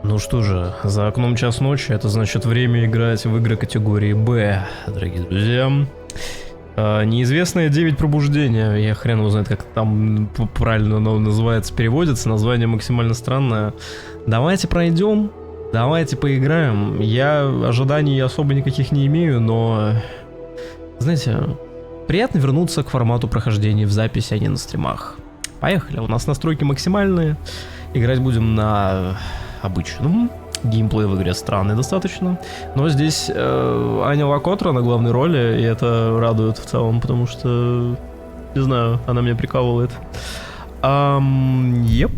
Ну что же, за окном час ночи, это значит время играть в игры категории Б, дорогие друзья. Неизвестные 9 пробуждения, я хрен его знает, как там правильно оно называется, переводится, название максимально странное. Давайте пройдем, давайте поиграем. Я ожиданий особо никаких не имею, но, знаете, приятно вернуться к формату прохождения в записи, а не на стримах. Поехали, у нас настройки максимальные, играть будем на обычном. Геймплей в игре странный достаточно, но здесь Аня Лакотра на главной роли, и это радует в целом, потому что, не знаю, она меня прикалывает. Еп.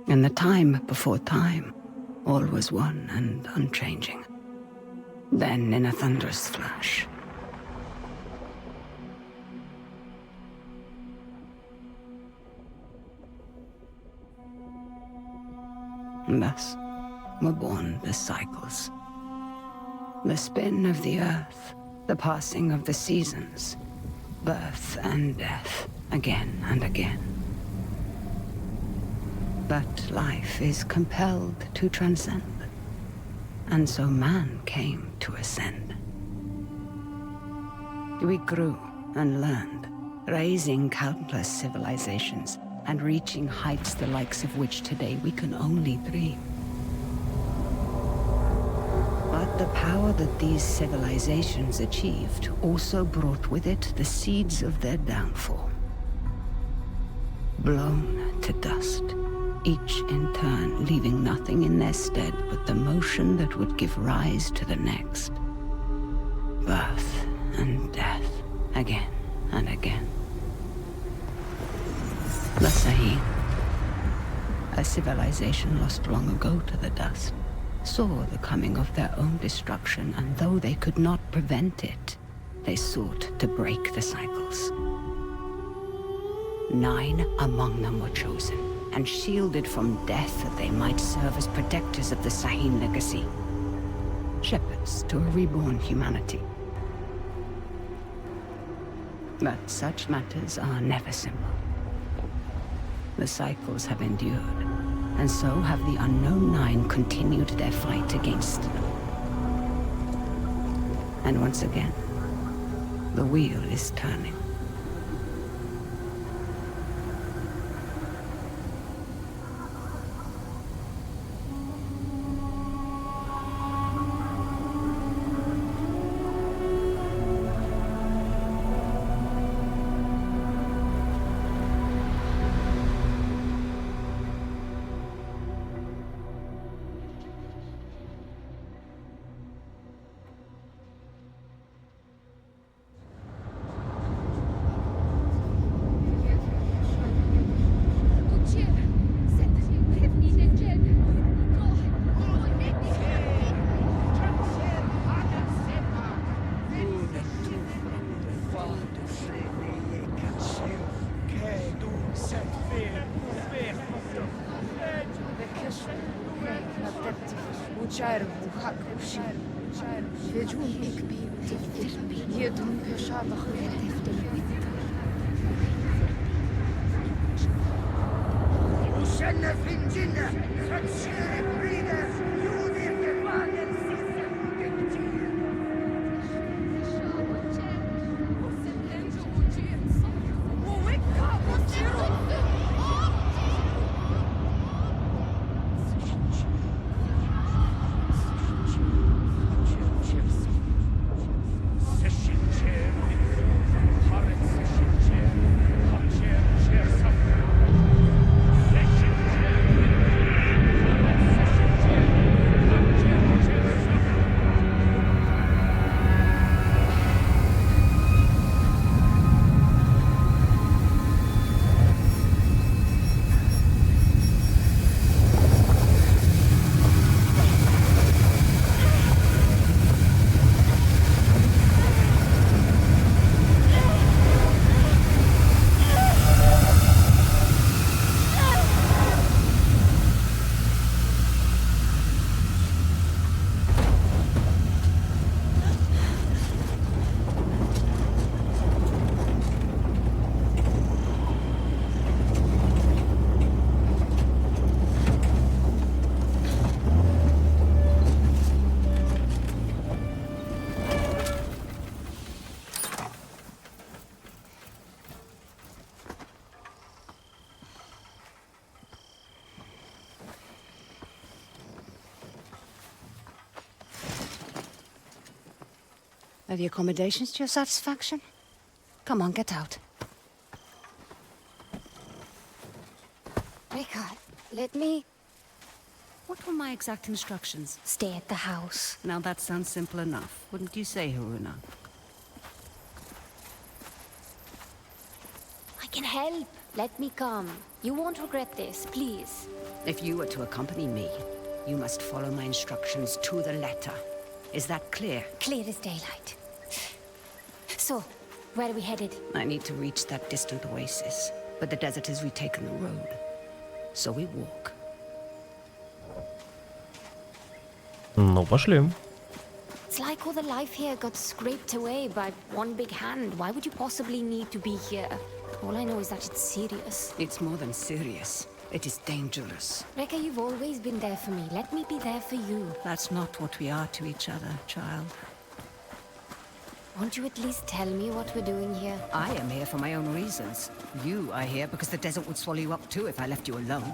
In the time before time, all was one and unchanging. Then, in a thunderous flash, thus were born the cycles. The spin of the earth, the passing of the seasons, birth and death, again and again. But life is compelled to transcend, and so man came to ascend. We grew and learned, raising countless civilizations, and reaching heights the likes of which today we can only dream. But the power that these civilizations achieved also brought with it the seeds of their downfall. Blown to dust, each in turn leaving nothing in their stead but the motion that would give rise to the next. Birth and death, again and again. The Sahib, a civilization lost long ago to the dust, saw the coming of their own destruction, and though they could not prevent it, they sought to break the cycles. 9 among them were chosen, and shielded from death that they might serve as protectors of the Sahim legacy. Shepherds to a reborn humanity. But such matters are never simple. The cycles have endured, and so have the unknown 9 continued their fight against them. And once again, the wheel is turning. Are the accommodations to your satisfaction? Come on, get out. Rika, let me What were my exact instructions? stay at the house. Now that sounds simple enough, wouldn't you say, Haruna? I can help. Let me come. You won't regret this, please. If you were to accompany me, you must follow my instructions to the letter. Is that clear? Clear as daylight. So, where are we headed? I need to reach that distant oasis, but the desert has retaken the road. So we walk. Ну, пошли. It's like all the life here got scraped away by one big hand. Why would you possibly need to be here? All I know is that it's serious. It's more than serious. It is dangerous. Rekka, you've always been there for me. Let me be there for you. That's not what we are to each other, child. Won't you at least tell me what we're doing here? I am here for my own reasons. You are here because the desert would swallow you up too if I left you alone.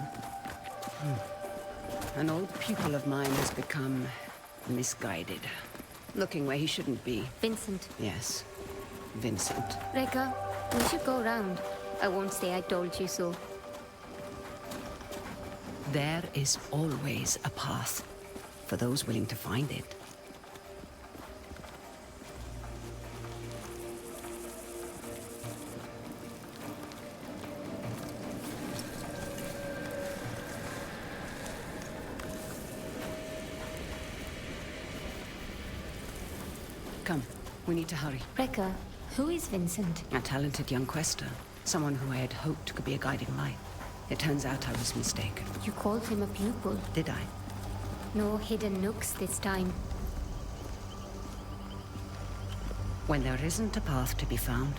An old pupil of mine has become misguided. Looking where he shouldn't be. Vincent. Yes, Vincent. Rekka, we should go around. I won't say I told you so. There is always a path for those willing to find it. Come, we need to hurry. Rekka, who is Vincent? A talented young quester. Someone who I had hoped could be a guiding light. It turns out I was mistaken. You called him a pupil. Did I? No hidden nooks this time. When there isn't a path to be found,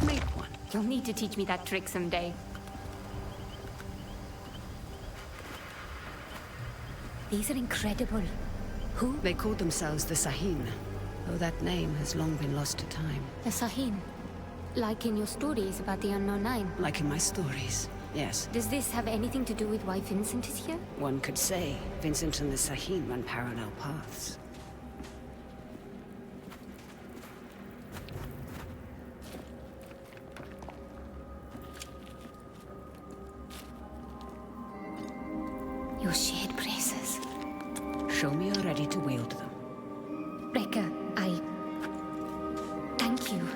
make one. You'll need to teach me that trick someday. These are incredible. Who? They called themselves the Sahin, though that name has long been lost to time. The Sahin. Like in your stories about the Unknown Nine. Like in my stories, yes. Does this have anything to do with why Vincent is here? One could say Vincent and the Sahin run parallel paths. Your shared braces. Show me you're ready to wield them. Rekka, thank you.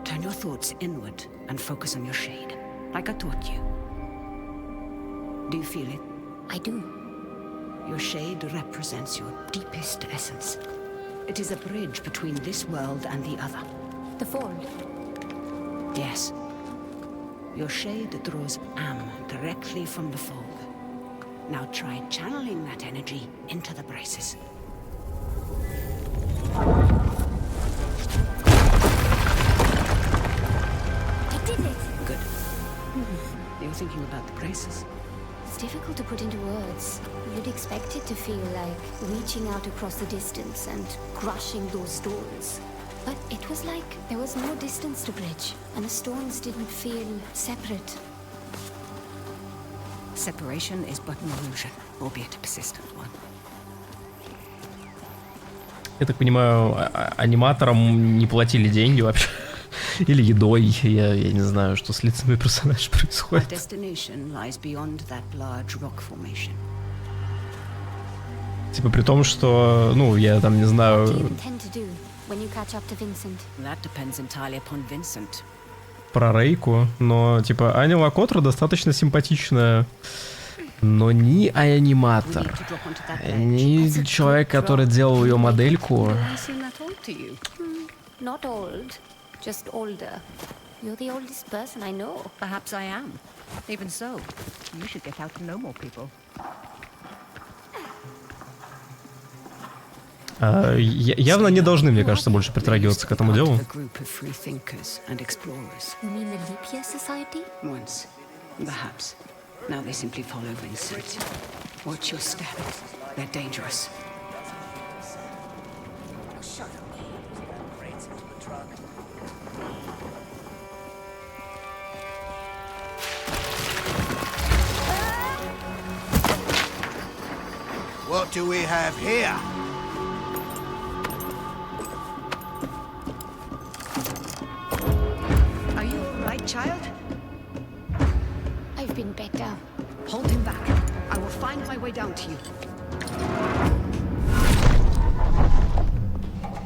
Turn your thoughts inward and focus on your shade, like I taught you. Do you feel it? I do. Your shade represents your deepest essence. It is a bridge between this world and the other. The fold. Yes. Your shade draws Am directly from the fold. Now try channeling that energy into the braces. I did it! Good. You're thinking about the braces. It's difficult to put into words. You'd expect it to feel like reaching out across the distance and crushing those stones. But it was like there was no distance to bridge, and the stones didn't feel separate. Separation is but an illusion, albeit a persistent one. Я так понимаю, аниматорам не платили деньги вообще? Или едой? Я не знаю, что с лицами персонажей Our происходит. destination lies beyond that large rock formation. Типа при том, что, ну, я там не What do you знаю, intend to do when you catch up to Vincent? That depends entirely upon Vincent. про Рейку, но типа Аня Лакотра достаточно симпатичная, но ни аниматор, ни человек, который делал ее модельку. Do I seem that old to you? Not old, just older. You're the oldest person I know. Perhaps I am. Even so, you should get out to know more people. Явно не должны, мне кажется, больше притрагиваться к этому делу. A group of free thinkers and explorers. You mean the Leap Year Society? Once, perhaps. Now they simply follow Vincent. Watch your step. They're dangerous. do we have here? Are you all right, child? I've been better. Hold him back. I will find my way down to you.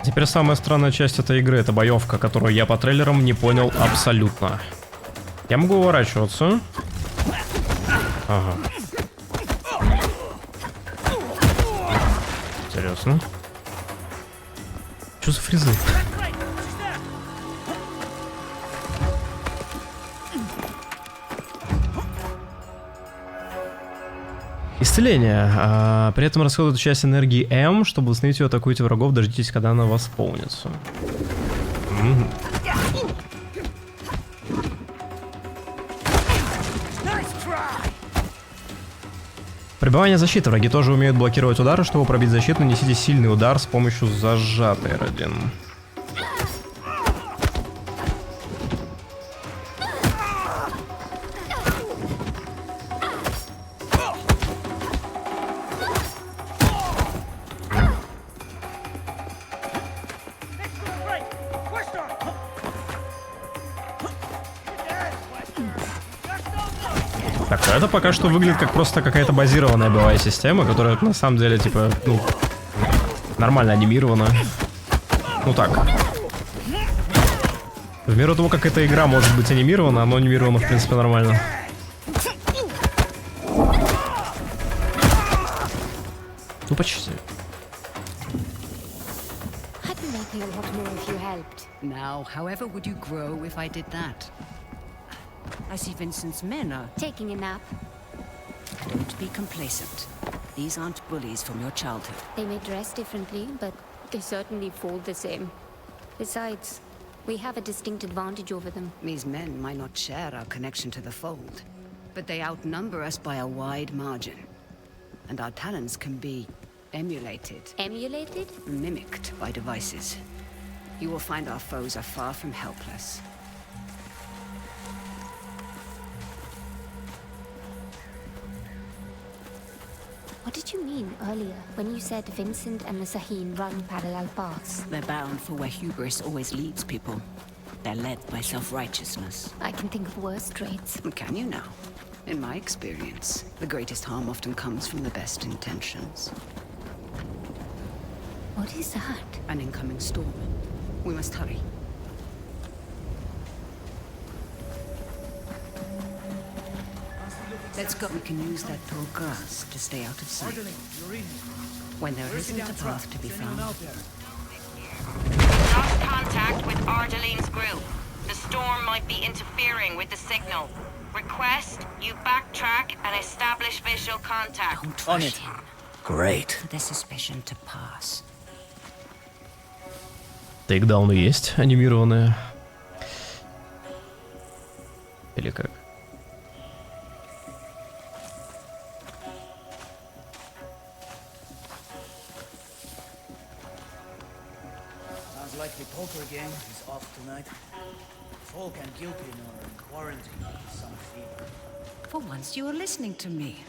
Теперь самая странная часть этой игры — это боевка, которую я по трейлерам не понял абсолютно. Я могу уворачиваться. Ага. Интересно. Что за фризы? Исцеление. При этом расходует часть энергии М. Чтобы восстановить ее, атакуйте врагов, дождитесь, когда она восполнится. Прибывание защиты. Враги тоже умеют блокировать удары. Чтобы пробить защиту, нанесите сильный удар с помощью зажатой R1. Так, это пока что выглядит как просто какая-то базированная боевая система, которая на самом деле, типа, ну, нормально анимирована. Ну так. В меру того, как эта игра может быть анимирована, оно анимировано, в принципе, нормально. Ну, почти. Now, however would you grow if I did that? I see Vincent's men are... Taking a nap. Don't be complacent. These aren't bullies from your childhood. They may dress differently, but they certainly fall the same. Besides, we have a distinct advantage over them. These men might not share our connection to the fold, but they outnumber us by a wide margin. And our talents can be emulated. Emulated? Mimicked by devices. You will find our foes are far from helpless. What did you mean earlier when you said Vincent and the Saheen run parallel paths? They're bound for where hubris always leads people. They're led by self-righteousness. I can think of worse traits. Can you now? In my experience, the greatest harm often comes from the best intentions. What is that? An incoming storm. We must hurry. Let's go. We can use that tall grass to stay out of sight. When there isn't a path to be found. Lost contact with Ardeline's group. The storm might be interfering with the signal. Request you backtrack and establish visual contact. Don't rush him. Great. For their suspicion to pass. Тейкдауны есть анимированные. Или как? Sounds like the poker game is off tonight. Folk and Gilpin are in quarantine with some fever. For once you are listening to me.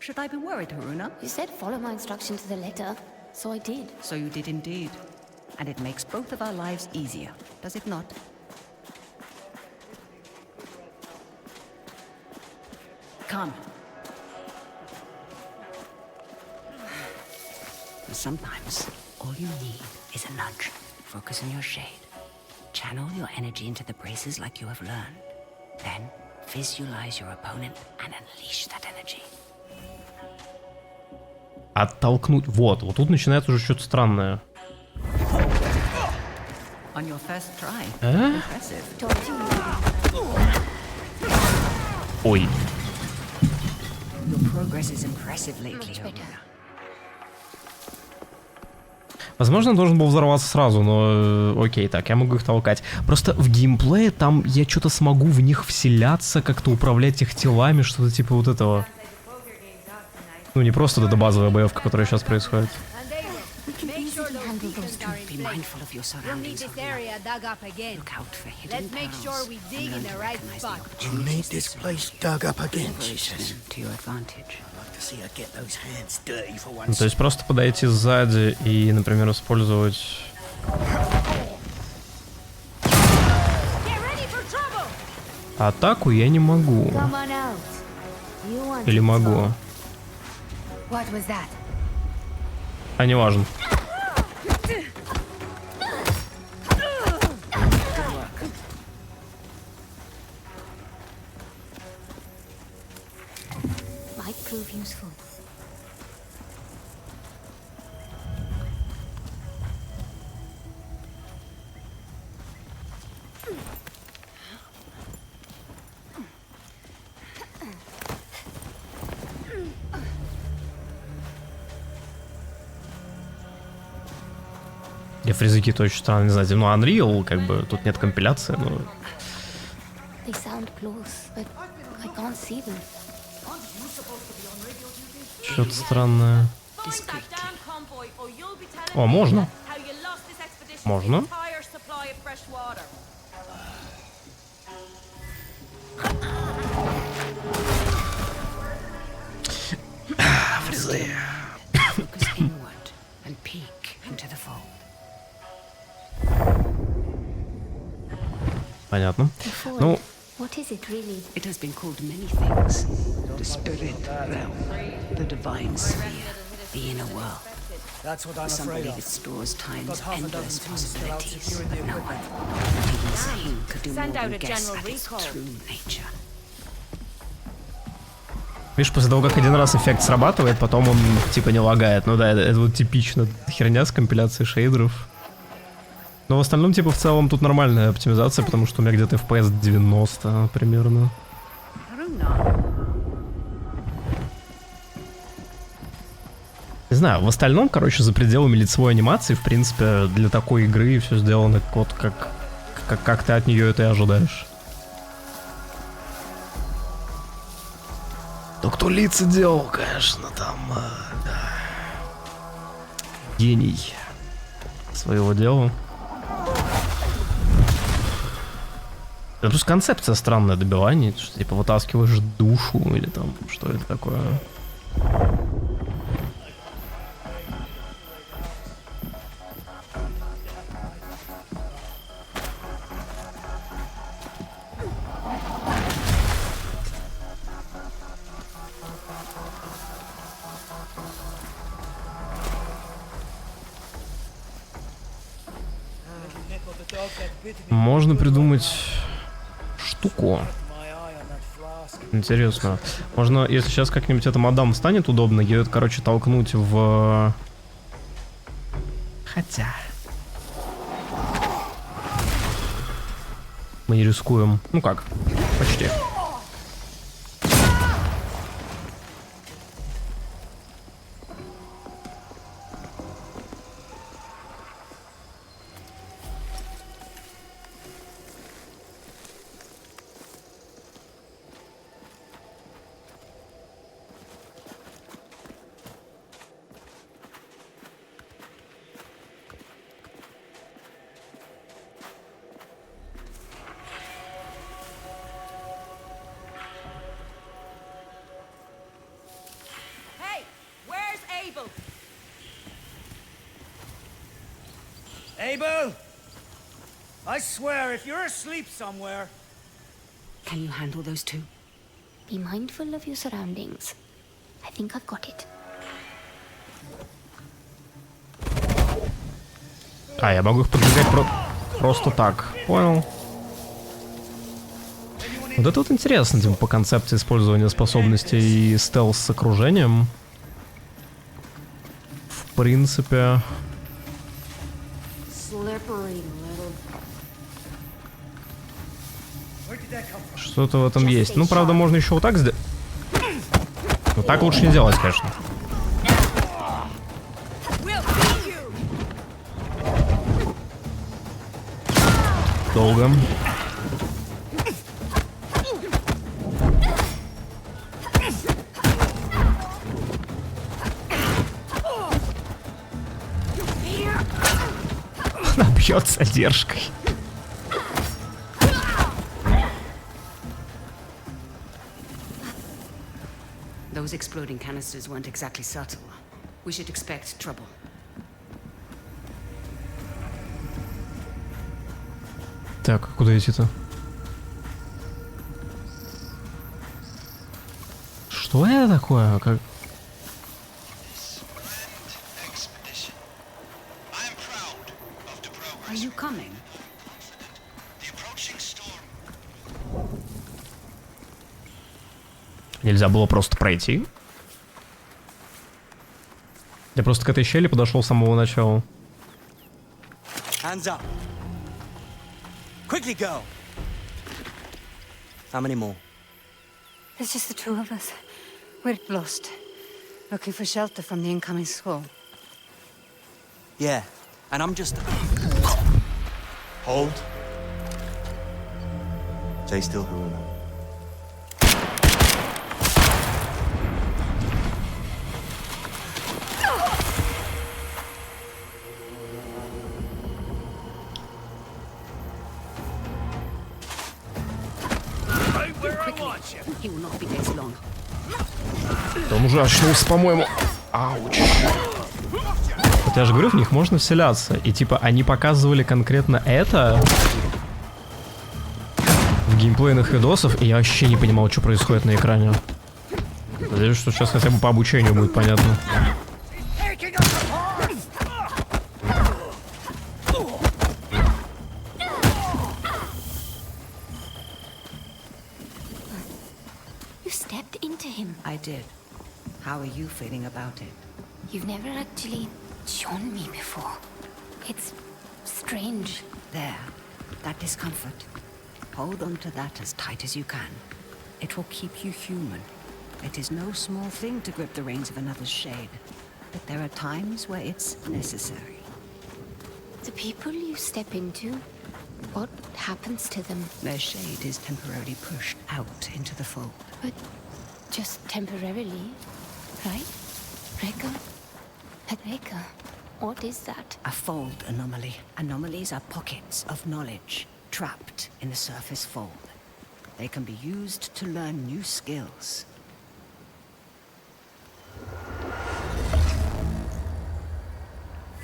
Should I be worried, Haruna? You said follow my instruction to the letter, so I did. So you did indeed. And it makes both of our lives easier, does it not? Come. Sometimes, all you need is a nudge. Focus on your shade. Channel your energy into the braces like you have learned. Then, visualize your opponent and unleash that energy. Оттолкнуть. Вот тут начинается уже что-то странное. On your first try. Impressive. Ой. Your progress is impressive lately, Haruna. Возможно, он должен был взорваться сразу, но окей, так, я могу их толкать. Просто в геймплее там я что-то смогу в них вселяться, как-то управлять их телами, что-то типа вот этого. Ну, не просто эта базовая боевка, которая сейчас происходит. Be mindful of your surroundings. Look out for hidden perils and learn to recognize the opportunities. You need this place dug up again, she Leverage says. them to your advantage. see her get those hands dirty for Ну, once. то есть просто подойти сзади и, например, использовать... Атаку я не могу. Come on out. You want Или it, могу. so- What was that? А не важно. Might prove useful. Я фризаки-то очень странно, не знаю. Ну, Unreal, как бы, тут нет компиляции, но... They sound close, but I can't see them. Что-то странное. О, можно. Можно. Фризы. Focus inward and peek into the foe. Понятно. The fall. Ну, What is it really? It has been called many things. The spirit realm, the divine sphere, the inner world. That's what I'm Some afraid believe it of. stores time's Got half a endless dozen things still out possibilities, securing the but no equipment. one, not even Zane, could do more Send out than a guess general at its recall. true nature. видишь, после того, как один раз эффект срабатывает, потом он, типа, не лагает. Ну да, это вот типично херня с компиляцией шейдеров. Но в остальном, типа, в целом тут нормальная оптимизация, потому что у меня где-то FPS 90 примерно. Haruna. Не знаю, в остальном, короче, за пределами лицевой анимации, в принципе, для такой игры все сделано вот как ты от нее это и ожидаешь. Ну, кто лица делал, конечно, там... да. Гений своего дела. Это просто концепция странная добивания, что типа вытаскиваешь душу или там что это такое. Можно придумать штуку. Интересно. Можно, если сейчас как-нибудь эта мадам станет удобно, ее, короче, толкнуть в... Хотя... Мы не рискуем. Ну как? Почти. Hey, where's Abel? Abel! I swear, if you're asleep somewhere... Can you handle those two? Be mindful of your surroundings. I think I've got it. А, я могу их поджигать просто так. Понял. Вот это вот интересно, типа, по концепции использования способностей и стелс с окружением. В принципе... Что-то в этом есть. Ну, правда, можно еще вот так сделать. Вот так лучше не делать, конечно. Долго. Она бьет с задержкой. Those exploding canisters weren't exactly subtle. We should expect trouble. Так, куда идти-то? Что это такое? Как... Are you coming? Нельзя было просто пройти? Я просто к этой щели подошел с самого начала. Hands up. Quickly go. How many more? There's just the two of us. We're lost. Looking for shelter from the incoming squall. Yeah, and I'm just... Hold. Stay still, Haruno. He will not be this long. Он уже очнулся, по-моему. Ауч. Вот я же говорю, в них можно вселяться. И типа они показывали конкретно это в геймплейных видосах, и я вообще не понимал, что происходит на экране. Надеюсь, что сейчас хотя бы по обучению будет понятно. I did. How are you feeling about it? You've never actually shown me before. It's strange. There. That discomfort. Hold on to that as tight as you can. It will keep you human. It is no small thing to grip the reins of another's shade. But there are times where it's necessary. The people you step into, what happens to them? Their shade is temporarily pushed out into the fold. But just temporarily, right? Reka? Reka, what is that? A fold anomaly. Anomalies are pockets of knowledge trapped in the surface fold. They can be used to learn new skills.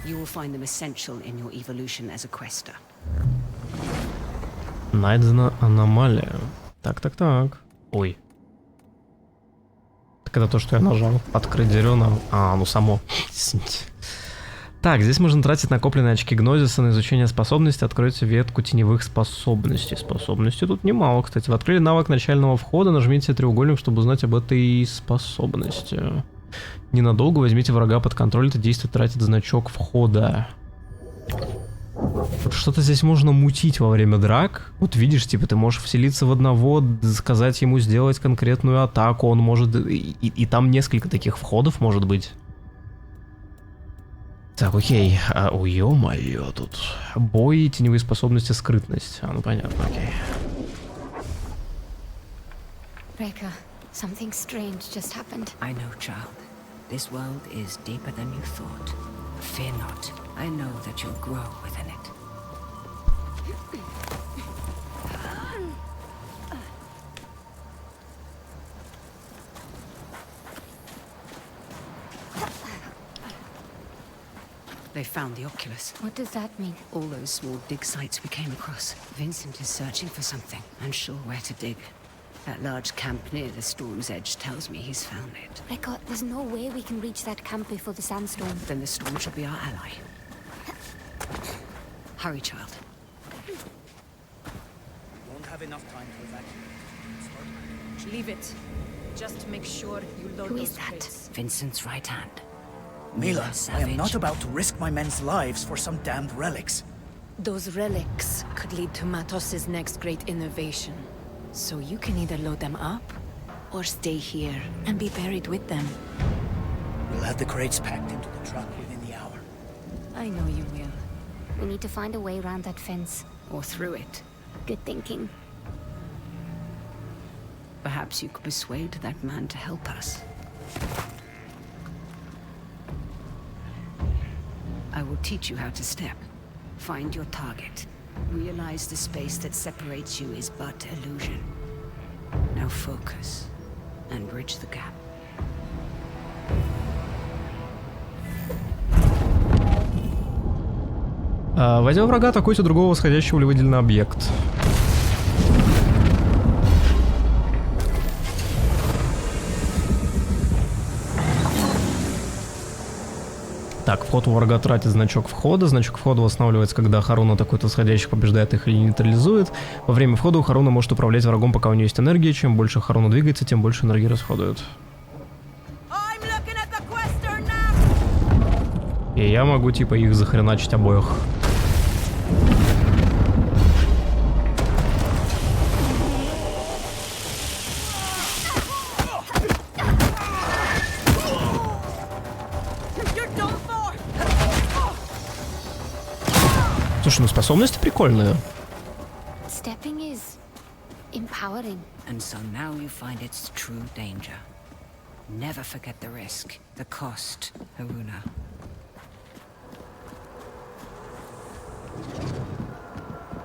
You will find them essential in your evolution as a quester. Найдена аномалия. Так. Ой. Так это то, что я нажал. Открыть зеленым. Ну само. Так, здесь можно тратить накопленные очки гнозиса на изучение способностей. Откройте ветку теневых способностей. Способностей тут немало, кстати. Вы открыли навык начального входа. Нажмите треугольник, чтобы узнать об этой способности. Ненадолго возьмите врага под контроль. Это действие тратит значок входа. Вот что-то здесь можно мутить во время драк. Вот видишь, типа ты можешь вселиться в одного, сказать ему сделать конкретную атаку. Он может... И там несколько таких входов может быть. Так, окей. Ё-моё, тут бой, теневые способности, скрытность. Ну понятно, окей. Reka, something strange just happened. I know, child. This world is deeper than you thought. Fear not. I know that you'll grow within it. They found the Oculus. What does that mean? All those small dig sites we came across. Vincent is searching for something, unsure where to dig. That large camp near the storm's edge tells me he's found it. Reka, there's no way we can reach that camp before the sandstorm. Then the storm should be our ally. Hurry, child. Won't have enough time to evacuate. Leave it. Just make sure you load Who those is that? crates. Vincent's right hand. Mila, I am Savage. not about to risk my men's lives for some damned relics. Those relics could lead to Matos's next great innovation. So you can either load them up, or stay here and be buried with them. We'll have the crates packed into the truck within the hour. I know you will. We need to find a way around that fence. Or through it. Good thinking. Perhaps you could persuade that man to help us. I will teach you how to step. Find your target. Realize the space that separates you is but illusion. Now focus and bridge the gap. Войдя в врага, атакуйте другого восходящего или выделенный объект. Так, вход у врага тратит значок входа. Значок входа восстанавливается, когда Харуна атакует восходящих, побеждает их или нейтрализует. Во время входа Харуна может управлять врагом, пока у нее есть энергия. Чем больше Харуна двигается, тем больше энергии расходует. И я могу типа их захреначить обоих. Слушай, ну способности прикольные. Stepping is empowering. And so now you find its true danger. Never forget the risk, the cost, Haruna.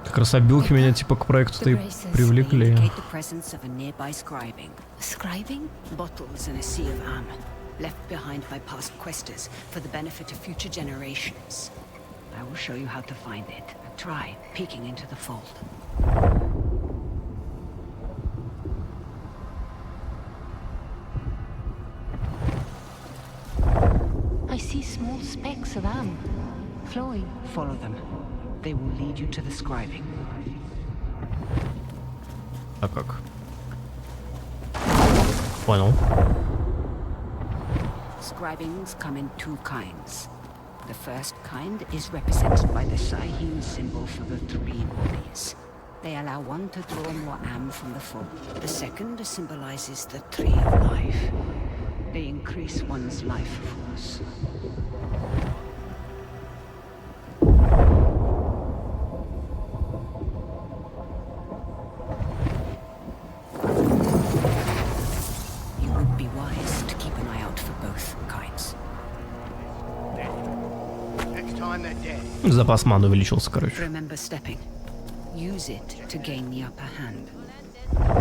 Как раз обилки меня типа к проекту-то и привлекли. Scribing? Bottles in a sea of armor, left behind by past questers for the benefit of future generations. I will show you how to find it. Try peeking into the fold. I see small specks of amber flowing. Follow them. They will lead you to the scribing. А как? Понял. Scribings come in two kinds. The first kind is represented by the Shaheen symbol for the three bodies. They allow one to draw more am from the fold. The second symbolizes the tree of life. They increase one's life force. You would be wise to keep an eye out for both kinds. Запас маны увеличился, короче. Remember stepping. Use it to gain the upper hand.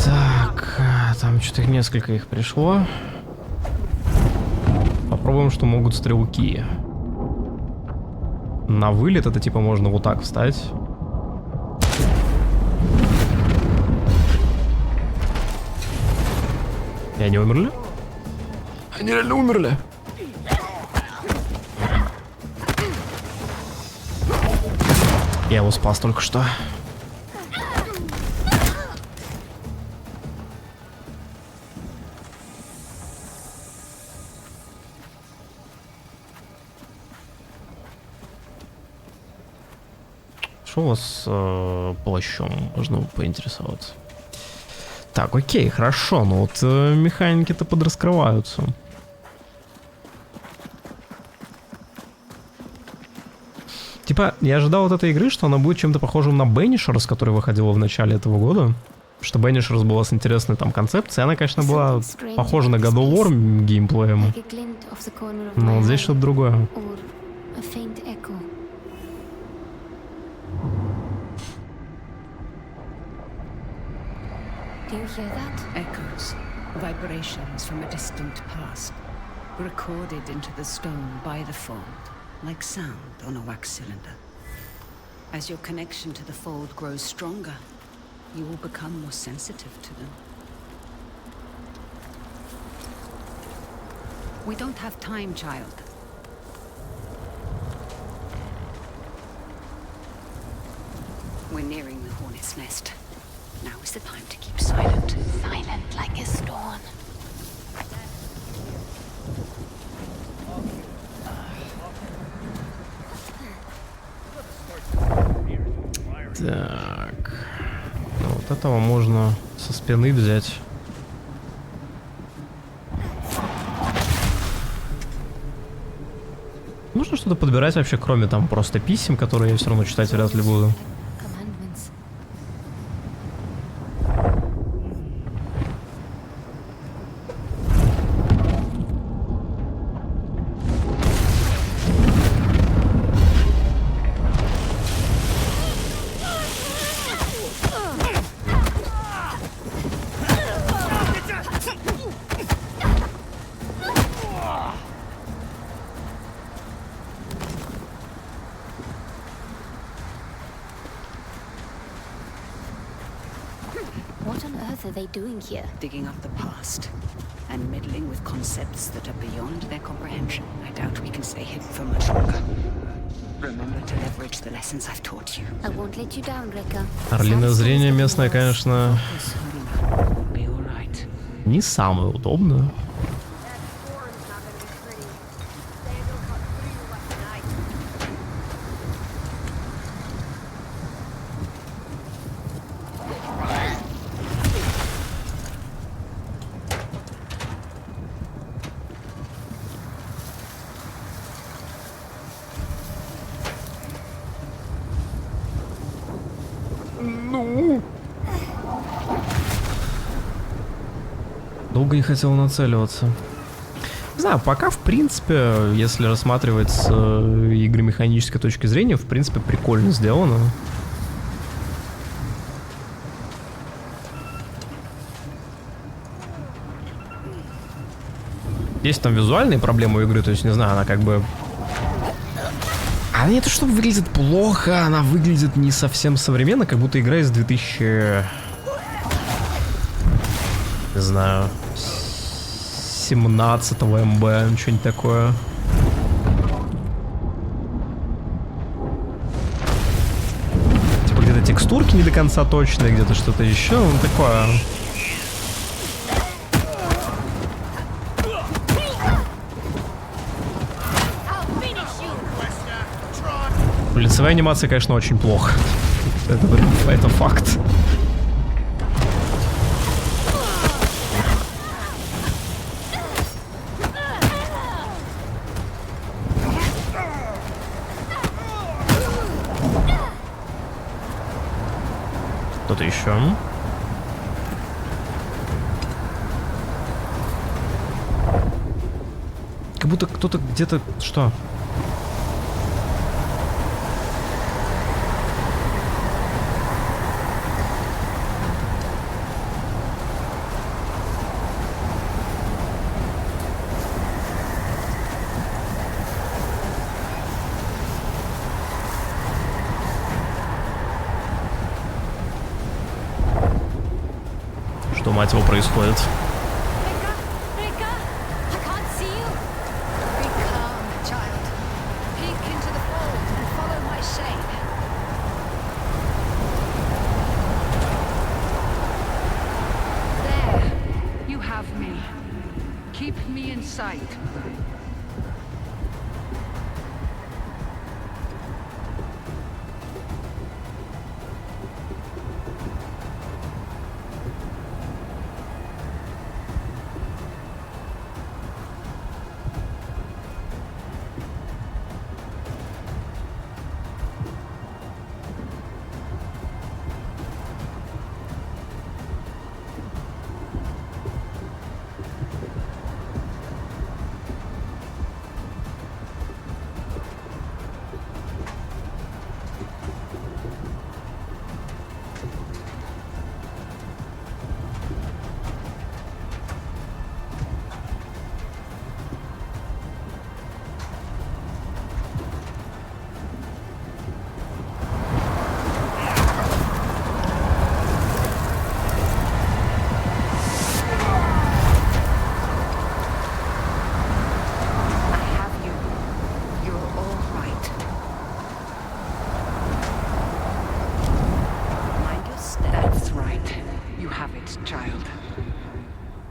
Так, там что-то несколько их пришло. Попробуем, что могут стрелки. На вылет это типа можно вот так встать. И они умерли? Они реально умерли. Я его спас только что. Что у вас с плащом? Можно поинтересоваться. Так, окей, хорошо, но вот механики-то подраскрываются. Типа, я ожидал от этой игры, что она будет чем-то похожим на Banishers, который выходила в начале этого года. Что Banishers была с интересной там концепцией. Она, конечно, была похожа на God of War геймплеем. Но вот здесь что-то другое. Do you hear that? Echoes, vibrations from a distant past, recorded into the stone by the fold, like sound on a wax cylinder. As your connection to the fold grows stronger, you will become more sensitive to them. We don't have time, child. We're nearing the hornet's nest. Now is the time to keep silent. Silent like a stone. Так. Ну, вот этого можно со спины взять. Нужно что-то подбирать вообще, кроме там просто писем, которые я все равно читать вряд ли буду. are they doing here? Digging up the past and meddling with concepts that are beyond their comprehension. I doubt we can stay hidden for much longer. Remember to leverage the lessons I've taught you. I won't let you down, Rekka. Орлиное зрение местное, конечно, Focus, Haruna. We'll be all right. не самое удобное. Долго не хотел нацеливаться. Не знаю, пока, в принципе, если рассматривать с игромеханической точки зрения, в принципе, прикольно сделано. Есть там визуальные проблемы у игры, то есть, не знаю, она как бы... Она не то чтобы выглядит плохо, она выглядит не совсем современно, как будто игра из 2000... Не знаю... 17-го МБ, что-нибудь такое. Типа где-то текстурки не до конца точные, где-то что-то еще, ну такое. Лицевая анимация, конечно, очень плохо. Это факт. Кто-то еще? Как будто кто-то где-то... Что? Что, мать его, происходит? Rekka, I can't see you. Be calm, child. Peek into the fold and follow my shade. There. You have me. Keep me in sight.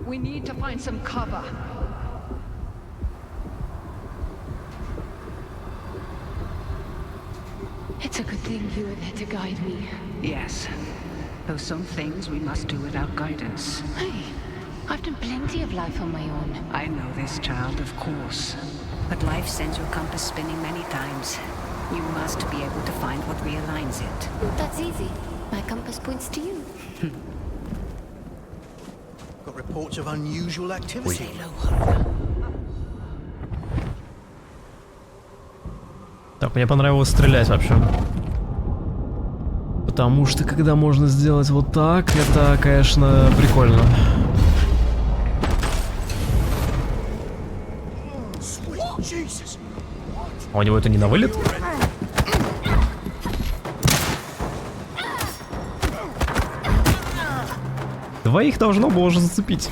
We need to find some cover. It's a good thing you were there to guide me. Yes. Though some things we must do without guidance. Hey, I've done plenty of life on my own. I know this, child, of course. But life sends your compass spinning many times. You must be able to find what realigns it. That's easy. My compass points to you. Got reports of unusual activity. Stay low, Haruna. Так, мне понравилось стрелять вообще. Потому что когда можно сделать вот так, это, конечно, прикольно. А у него это не на вылет? Двоих должно было уже зацепить.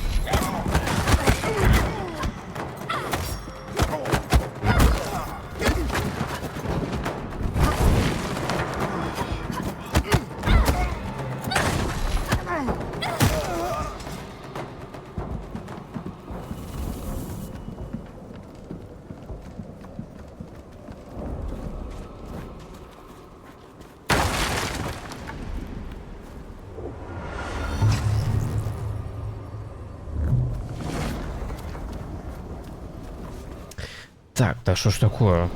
Так, да что ж такое?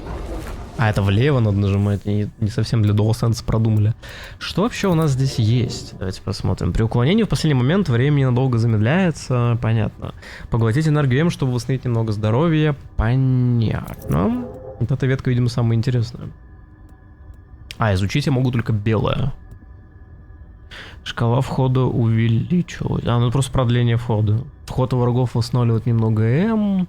А, это влево надо нажимать, не совсем для DualSense продумали. Что вообще у нас здесь есть? Давайте посмотрим. При уклонении в последний момент время ненадолго замедляется, понятно. Поглотить энергию М, чтобы восстановить немного здоровья, понятно. Вот эта ветка, видимо, самая интересная. А, изучить я могу только белое. Шкала входа увеличилась. А, ну просто продление входа. Вход у врагов восстанавливает немного М.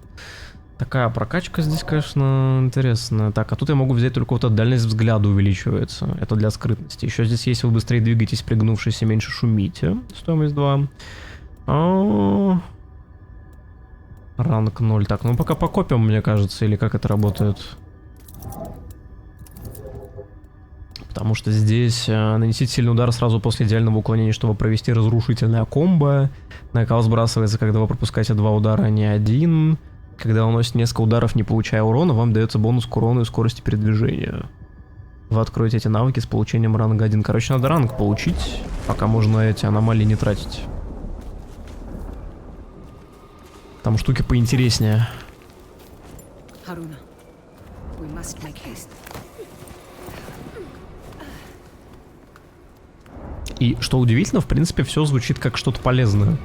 Такая прокачка здесь, конечно, интересная. Так, а тут я могу взять только вот эта дальность взгляда увеличивается. Это для скрытности. Еще здесь есть, вы быстрее двигаетесь, пригнувшись, и меньше шумите. Стоимость 2. Ранг 0. Так, ну пока по копиям, мне кажется, или как это работает. Потому что здесь нанесить сильный удар сразу после идеального уклонения, чтобы провести разрушительное комбо. Накал сбрасывается, когда вы пропускаете 2 удара, а не 1. Когда вы наносите несколько ударов, не получая урона, вам дается бонус к урону и скорости передвижения. Вы откроете эти навыки с получением ранга 1. Короче, надо ранг получить, пока можно эти аномалии не тратить. Там штуки поинтереснее. Haruna, we must make haste. И что удивительно, в принципе, все звучит как что-то полезное.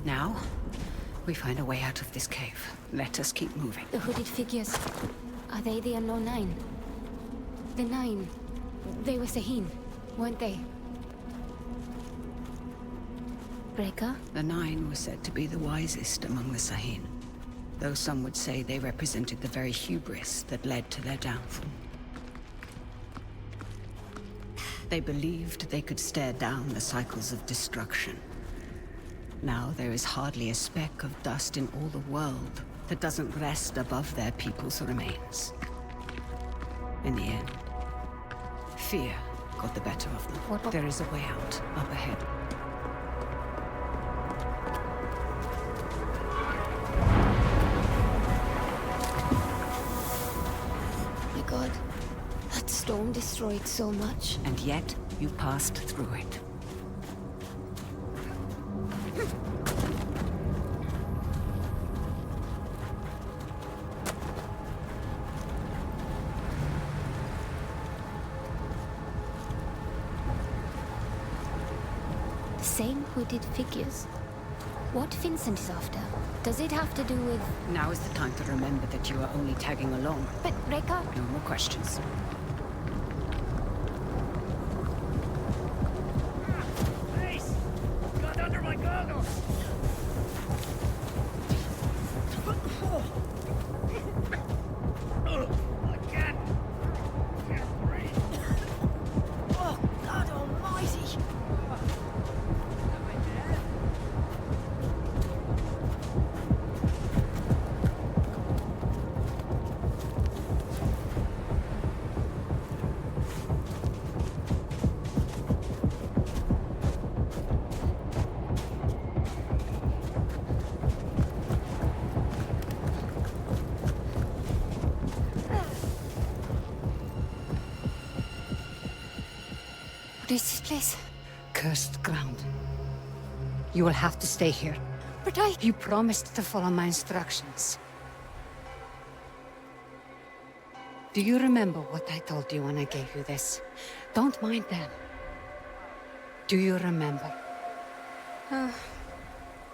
Now, we find a way out of this cave. Let us keep moving. The hooded figures. Are they the unknown 9? The 9. They were Sahin, weren't they? Breaker? The 9 were said to be the wisest among the Sahin, though some would say they represented the very hubris that led to their downfall. They believed they could stare down the cycles of destruction. Now there is hardly a speck of dust in all the world that doesn't rest above their people's remains. In the end, fear got the better of them. What? There is a way out, up ahead. My God, that storm destroyed so much. And yet, you passed through it. Same hooded figures. What Vincent is after? Does it have to do with... Now is the time to remember that you are only tagging along. But Reka... No more questions. Face! Got under my goggles! I can't breathe. Oh, God almighty! Am I dead? What is this place? Cursed ground. You will have to stay here. But I... You promised to follow my instructions. Do you remember what I told you when I gave you this? Don't mind them. Do you remember?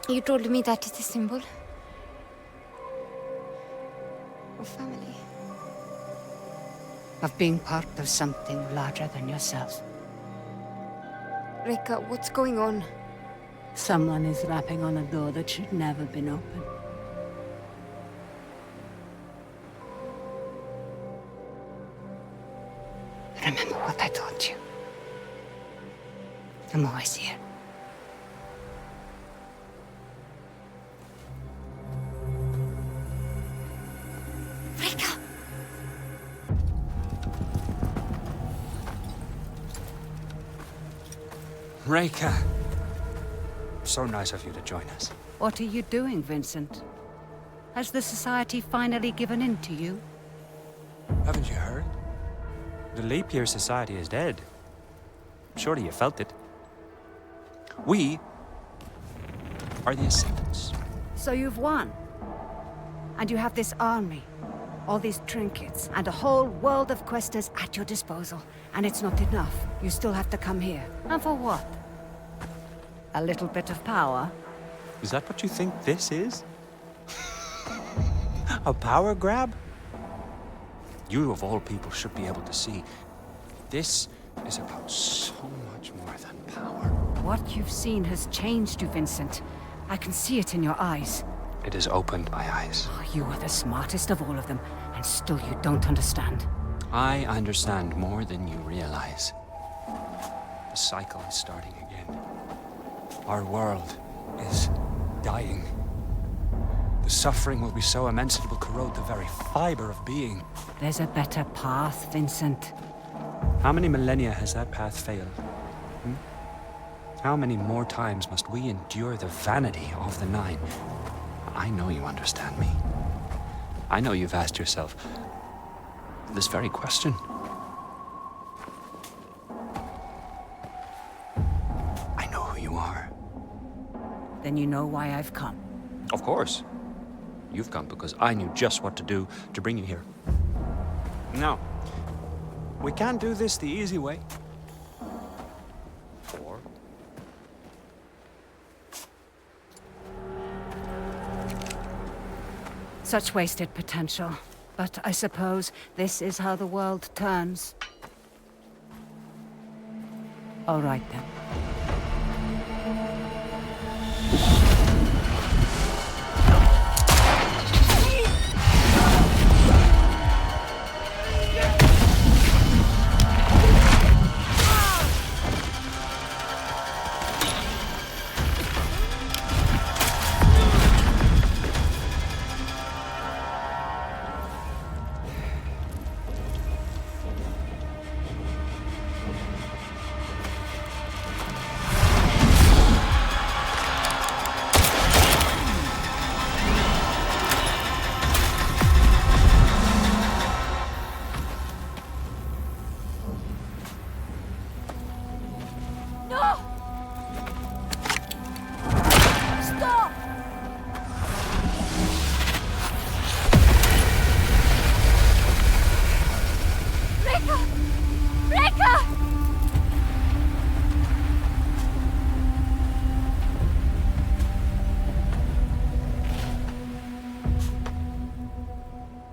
You told me that is the symbol of family. Of being part of something larger than yourself. Reka, what's going on? Someone is rapping on a door that should never been open. Remember what I taught you. I'm always here. Rika! Reka! So nice of you to join us. What are you doing, Vincent? Has the society finally given in to you? Haven't you heard? The Leap Year Society is dead. Surely you felt it. We are the Ascendants. So you've won. And you have this army, all these trinkets, and a whole world of questers at your disposal. And it's not enough. You still have to come here. And for what? A little bit of power? Is that what you think this is? A power grab? You of all people should be able to see. This is about so much more than power. What you've seen has changed you, Vincent. I can see it in your eyes. It has opened my eyes. Oh, you are the smartest of all of them, and still you don't understand. I understand more than you realize. The cycle is starting again. Our world is dying. The suffering will be so immense it will corrode the very fiber of being. There's a better path, Vincent. How many millennia has that path failed? How many more times must we endure the vanity of the Nine? I know you understand me. I know you've asked yourself this very question. I know who you are. Then you know why I've come. Of course. You've come because I knew just what to do to bring you here. Now, we can't do this the easy way. Or... Such wasted potential. But I suppose this is how the world turns. All right then.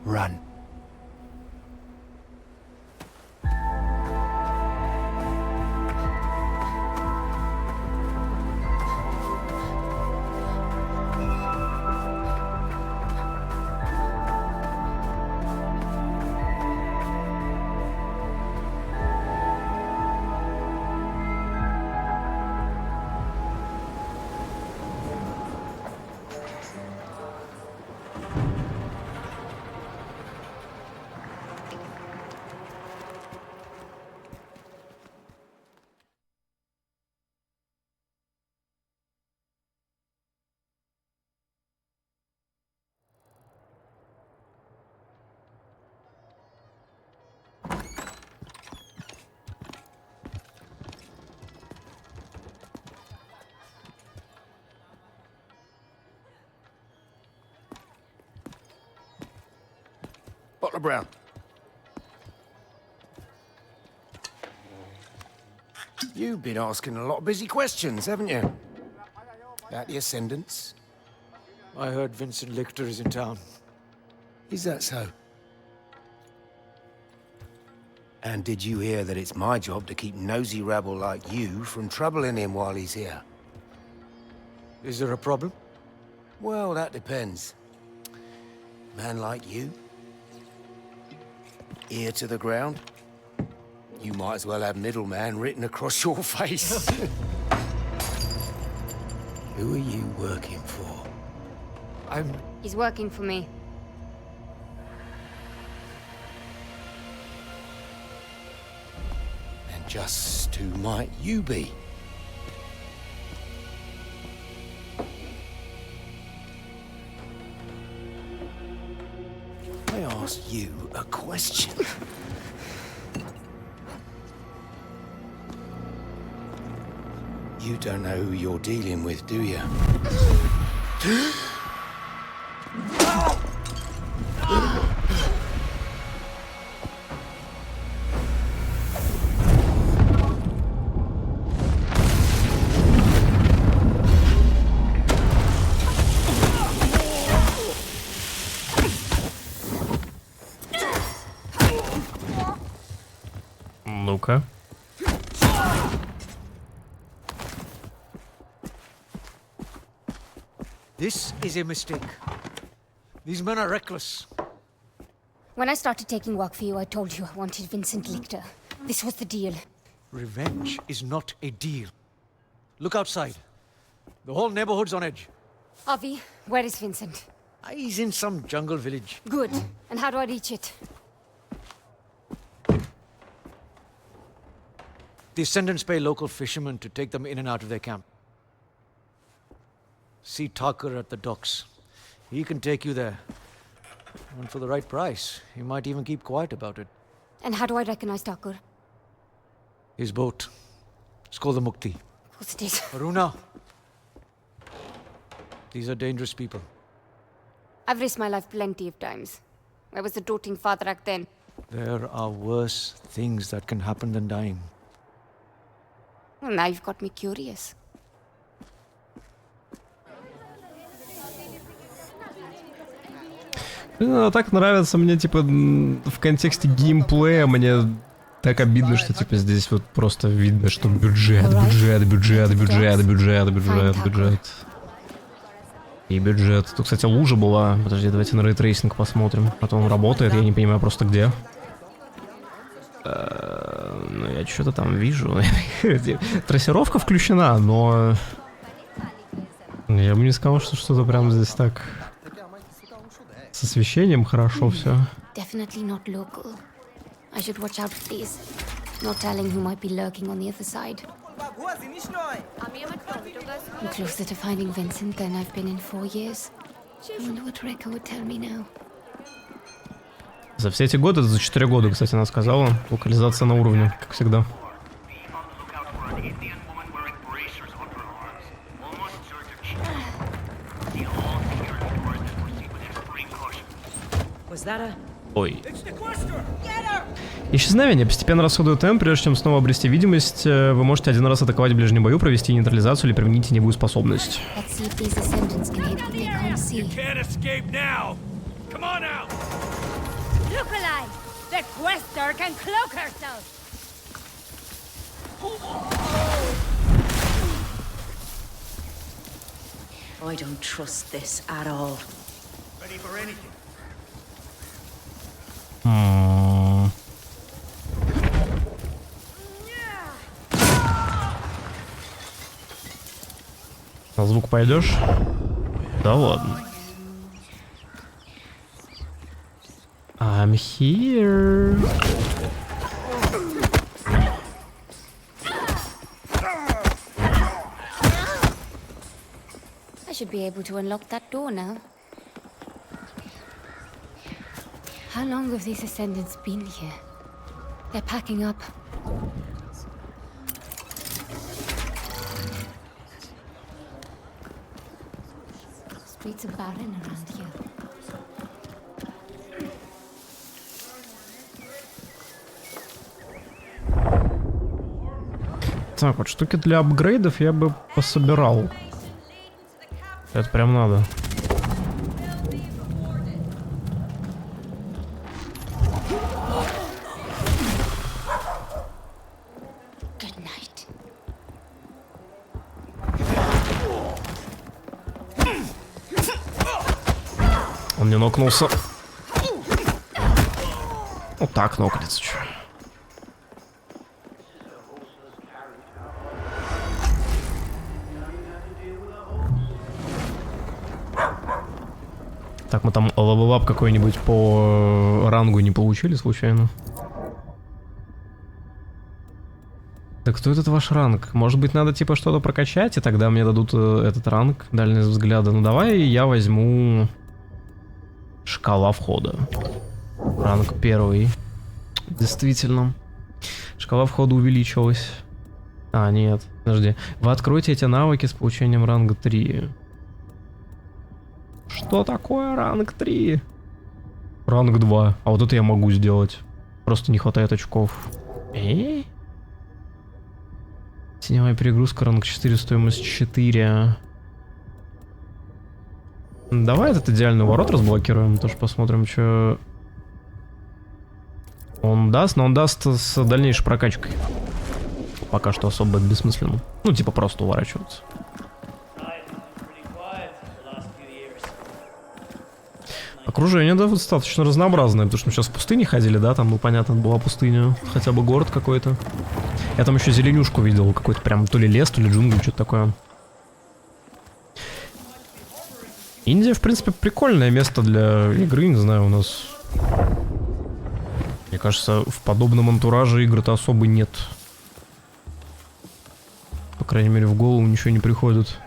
Run. Bottle of brown. You've been asking a lot of busy questions, haven't you? About the Ascendants? I heard Vincent Lichter is in town. Is that so? And did you hear that it's my job to keep nosy rabble like you from troubling him while he's here? Is there a problem? Well, that depends. Man like you, ear to the ground, You might as well have middleman written across your face. Who are you working for? He's working for me. And just who might you be? I asked you a question. You don't know who you're dealing with, do you? Ну-ка. This is a mistake. These men are reckless. When I started taking work for you, I told you I wanted Vincent Lichter. This was the deal. Revenge is not a deal. Look outside. The whole neighborhood's on edge. Avi, where is Vincent? He's in some jungle village. Good. And how do I reach it? The Ascendants pay local fishermen to take them in and out of their camp. See Tucker at the docks. He can take you there. And for the right price, he might even keep quiet about it. And how do I recognize Tucker? His boat. It's called the Mukti. Of course it is. Haruna. These are dangerous people. I've risked my life plenty of times. I was a doting father back then. There are worse things that can happen than dying. Well, now you've got me curious. Ну, так нравится мне, типа, в контексте геймплея мне так обидно, что, типа, здесь вот просто видно, что бюджет. И бюджет. Тут, кстати, лужа была. Подожди, давайте на рейтрейсинг посмотрим. А то он работает, я не понимаю просто где. Ну, я что-то там вижу. Трассировка включена, но... Я бы не сказал, что что-то прям здесь так... С освещением хорошо все. Definitely not local. I should watch out for these. Not telling who might be lurking on the other side. I'm closer to finding Vincent than I've been in 4 years. I wonder what Rekka would tell me now. За все эти годы, за 4 года, кстати, она сказала. Локализация на уровне, как всегда. Ой. Исчезновение постепенно расходует темп, прежде чем снова обрести видимость. Вы можете один раз атаковать в ближнем бою, провести нейтрализацию или применить теневую способность. I don't trust this at all. Ready for anything. На звук пойдешь? Да ладно. I'm here. I should be able to unlock that door now. How long have these Ascendants been here? They're packing up. Streets are barren around here. Так, вот штуки для апгрейдов я бы пособирал. Это прям надо. Он не нокнулся. Вот так нокнется, чё. Так, мы там левелап какой-нибудь по рангу не получили случайно? Так кто этот ваш ранг? Может быть, надо типа что-то прокачать, и тогда мне дадут этот ранг, дальность взгляда. Ну давай я возьму... Шкала входа. Ранг 1. Действительно. Шкала входа увеличилась. А, нет, подожди. Вы откроете эти навыки с получением ранга 3. Что такое ранг 3? Ранг 2. А вот это я могу сделать. Просто не хватает очков. Теневая перегрузка, ранг 4, стоимость 4. Давай этот идеальный ворот разблокируем. Тоже посмотрим, что он даст. Но он даст с дальнейшей прокачкой. Пока что особо бессмысленно. Ну, типа просто уворачиваться. Окружение, да, достаточно разнообразное, потому что мы сейчас в пустыне ходили, да, там, ну, понятно, была пустыня, хотя бы город какой-то. Я там еще зеленюшку видел, какой-то прям то ли лес, то ли джунгли, что-то такое. Индия, в принципе, прикольное место для игры, не знаю, у нас... Мне кажется, в подобном антураже игр-то особо нет. По крайней мере, в голову ничего не приходит.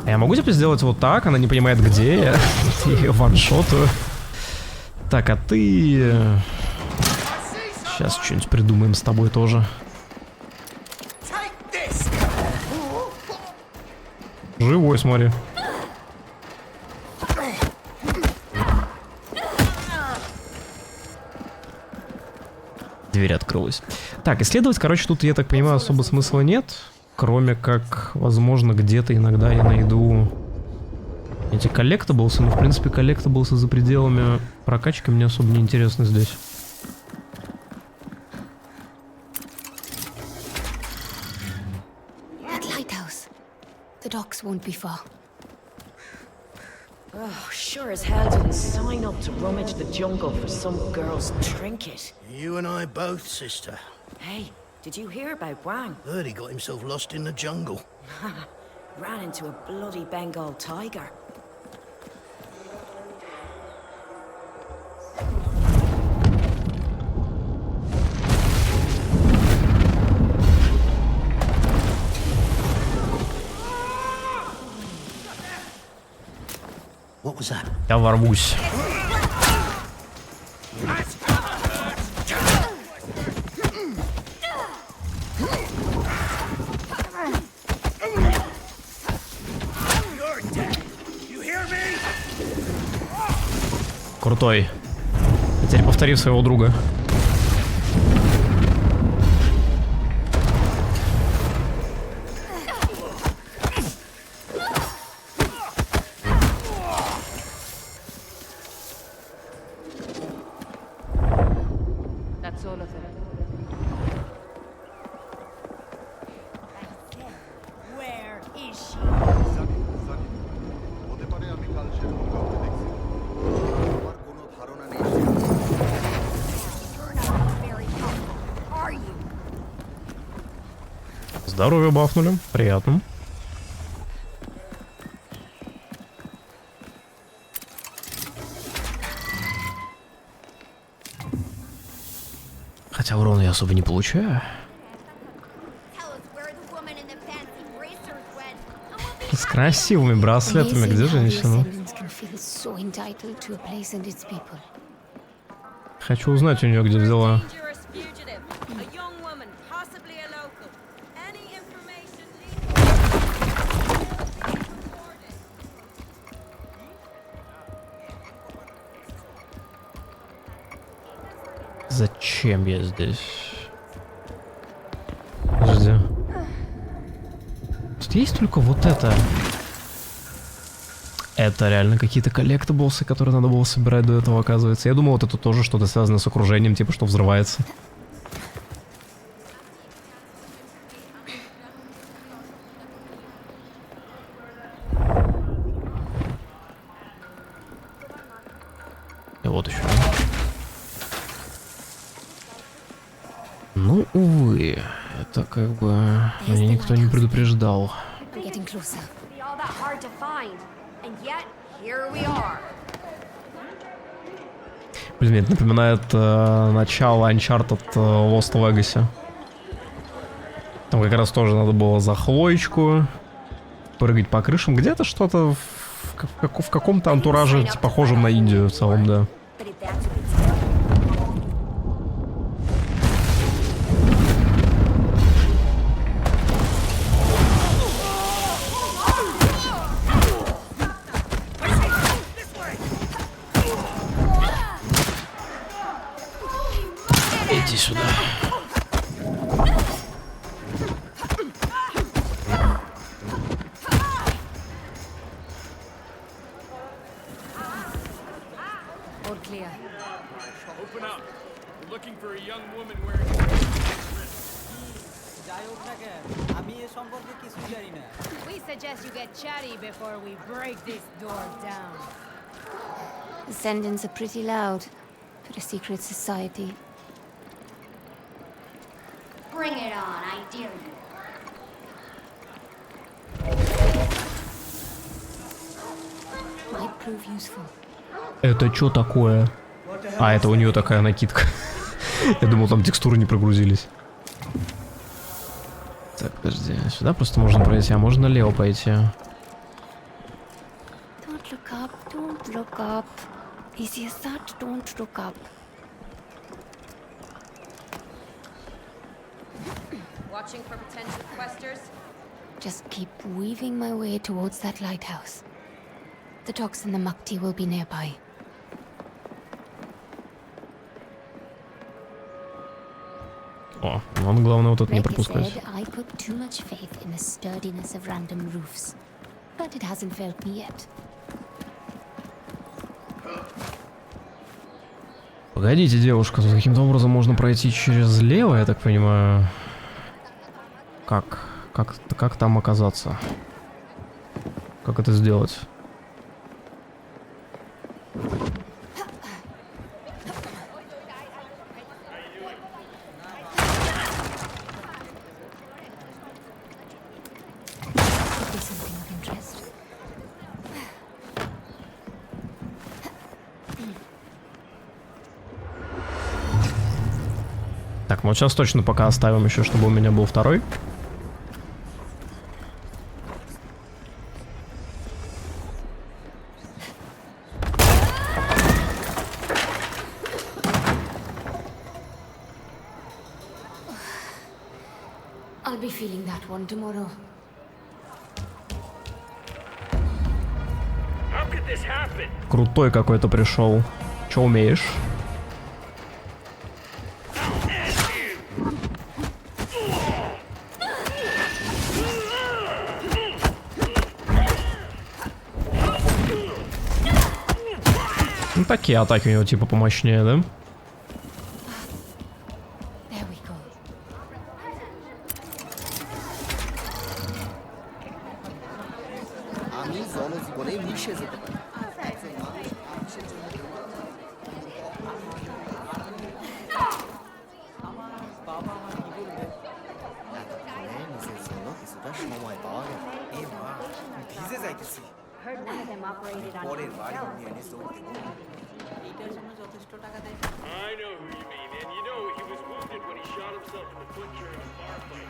Я могу типа сделать вот так, она не понимает, где я. Ее ваншотаю. Так, а ты... Сейчас что-нибудь придумаем с тобой тоже. Живой, смотри. Дверь открылась. Так, исследовать, короче, тут, я так понимаю, особо смысла нет. Кроме как, возможно, где-то иногда я найду эти коллектаблсы. Но, в принципе, коллектаблсы за пределами прокачки мне особо не интересны здесь. Oh, sure as hell didn't sign up to rummage the jungle for some girl's trinket. You and I both, sister. Hey, did you hear about Wang? Heard he got himself lost in the jungle. Ran into a bloody Bengal tiger. What was that? Я ворвусь. Крутой. Теперь повтори своего друга. Здоровье бафнули. Приятно. Хотя урона я особо не получаю. С красивыми браслетами. Где женщина? Хочу узнать у нее, где взяла. Зачем я здесь? Подожди. Тут есть только вот это. Это реально какие-то коллектаблсы, которые надо было собирать до этого, оказывается. Я думал, вот это тоже что-то связано с окружением, типа, что взрывается. И вот еще. Ну, как бы меня никто не предупреждал. Блин, это напоминает начало Uncharted Lost Legacy. Там как раз тоже надо было за Хлоечку прыгать по крышам. Где-то что-то в каком-то антураже похожем на Индию в целом, да. Иди сюда. The sentence are pretty loud for a secret society. Bring it on, I dare you. Might prove useful. Это что такое? А, это у нее такая накидка. Я думал, там текстуры не прогрузились. Так, подожди. Сюда просто можно пройти, а можно налево пойти. Don't look up, don't look up. Easy as that, don't look up. Watching for potential questers? Just keep weaving my way towards that lighthouse. The docks and the Mukti will be nearby. О, нам главное вот это не Like I пропускать. said, I put too much faith in the sturdiness of random roofs, but it hasn't failed me yet. Погодите, девушка, тут каким-то образом можно пройти через лево, я так понимаю. Как там оказаться? Как это сделать? Could be something of interest. Так, ну вот сейчас точно пока оставим еще, чтобы у меня был второй. I'll be feeling that one tomorrow. Крутой какой-то пришел. Че умеешь? Ну такие атаки у него типа помощнее, да? There we go. Heard one of them operated on himself. I know who you mean, and you know he was wounded when he shot himself in the foot during a bar fight.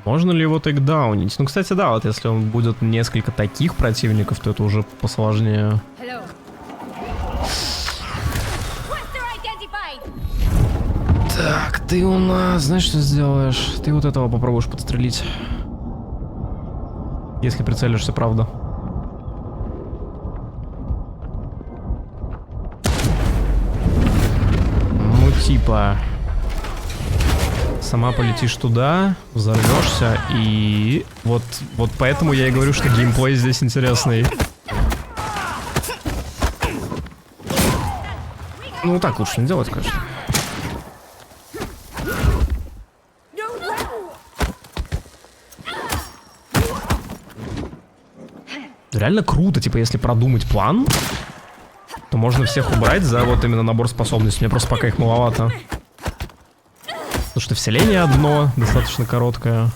Можно ли его тейкдаунить? Ну, кстати, да, вот если он будет несколько таких противников, то это уже посложнее. Hello. Так, ты у нас, знаешь, что сделаешь? Ты вот этого попробуешь подстрелить. Если прицелишься, правда. Ну, типа... Сама полетишь туда, взорвешься, и... Вот поэтому я и говорю, что геймплей здесь интересный. Ну, так лучше не делать, конечно. Реально круто, типа, если продумать план, то можно всех убрать за вот именно набор способностей. Мне просто пока их маловато. Потому что вселение одно, достаточно короткое.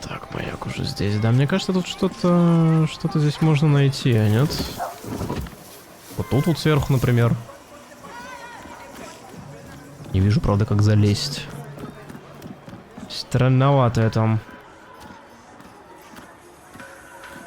Так, маяк уже здесь. Да, мне кажется, тут что-то здесь можно найти, а нет? Вот тут вот сверху, например. Не вижу, правда, как залезть. Странновато я там.